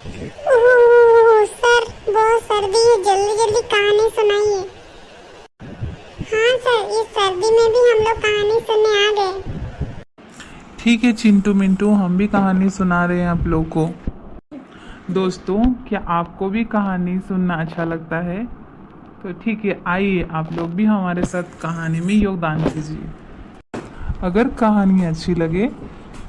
Sir बहुत सर्दी है, जल्दी जल्दी कहानी सुनाइए। हाँ सर, इस सर्दी में भी हम लोग कहानी सुनने आ गए। ठीक है चिंटू मिंटू, हम भी कहानी सुना रहे हैं आप लोग को। दोस्तों, क्या आपको भी कहानी सुनना अच्छा लगता है? तो ठीक है, आइए आप लोग भी हमारे साथ कहानी में योगदान कीजिए। अगर कहानी अच्छी लगे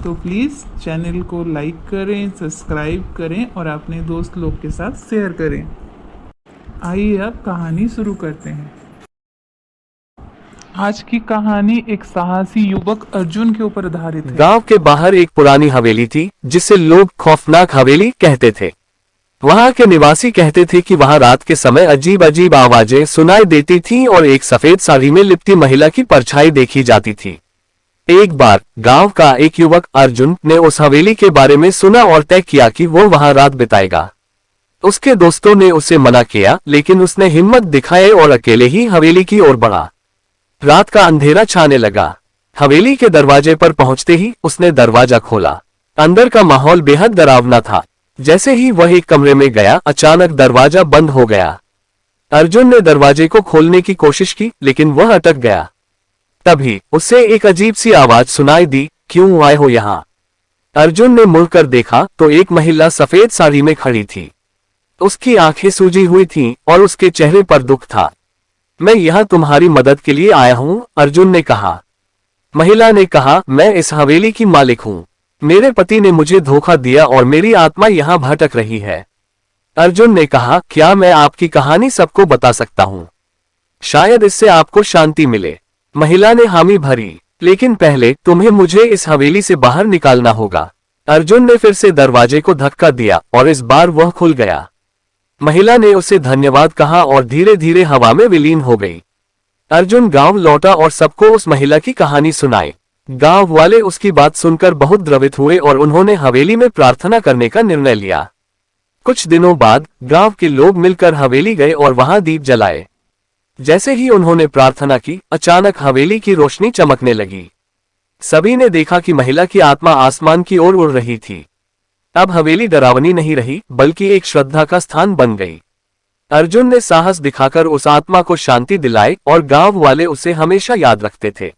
तो प्लीज़ चैनल को लाइक करें, सब्सक्राइब करें और अपने दोस्त लोग के साथ शेयर करें। आइए अब कहानी शुरू करते हैं। आज की कहानी एक साहसी युवक अर्जुन के ऊपर आधारित है। गांव के बाहर एक पुरानी हवेली थी जिसे लोग खौफनाक हवेली कहते थे। वहां के निवासी कहते थे कि वहां रात के समय अजीब अजीब आवाजें सुनाई देती थीं और एक सफेद साड़ी में लिपटी महिला की परछाई देखी जाती थी। एक बार गांव का एक युवक अर्जुन ने उस हवेली के बारे में सुना और तय किया कि वो वहां रात बिताएगा। उसके दोस्तों ने उसे मना किया, लेकिन उसने हिम्मत दिखाई और अकेले ही हवेली की ओर बढ़ा। रात का अंधेरा छाने लगा। हवेली के दरवाजे पर पहुंचते ही उसने दरवाजा खोला। अंदर का माहौल बेहद डरावना था। जैसे ही वह एक कमरे में गया, अचानक दरवाजा बंद हो गया। अर्जुन ने दरवाजे को खोलने की कोशिश की, लेकिन वह अटक गया। तभी उसे एक अजीब सी आवाज सुनाई दी, क्यों आए हो यहाँ? अर्जुन ने मुड़कर देखा तो एक महिला सफेद साड़ी में खड़ी थी। उसकी आंखें सूजी हुई थीं और उसके चेहरे पर दुख था। मैं यहाँ तुम्हारी मदद के लिए आया हूँ, अर्जुन ने कहा। महिला ने कहा, मैं इस हवेली की मालिक हूँ। मेरे पति ने मुझे धोखा दिया और मेरी आत्मा यहाँ भटक रही है। अर्जुन ने कहा, क्या मैं आपकी कहानी सबको बता सकता हूँ? शायद इससे आपको शांति मिले। महिला ने हामी भरी, लेकिन पहले तुम्हें मुझे इस हवेली से बाहर निकालना होगा। अर्जुन ने फिर से दरवाजे को धक्का दिया और इस बार वह खुल गया। महिला ने उसे धन्यवाद कहा और धीरे धीरे हवा में विलीन हो गई। अर्जुन गांव लौटा और सबको उस महिला की कहानी सुनाई। गांव वाले उसकी बात सुनकर बहुत द्रवित हुए और उन्होंने हवेली में प्रार्थना करने का निर्णय लिया। कुछ दिनों बाद गांव के लोग मिलकर हवेली गए और वहां दीप जलाए। जैसे ही उन्होंने प्रार्थना की, अचानक हवेली की रोशनी चमकने लगी। सभी ने देखा कि महिला की आत्मा आसमान की ओर उड़ रही थी। अब हवेली डरावनी नहीं रही, बल्कि एक श्रद्धा का स्थान बन गई। अर्जुन ने साहस दिखाकर उस आत्मा को शांति दिलाई और गांव वाले उसे हमेशा याद रखते थे।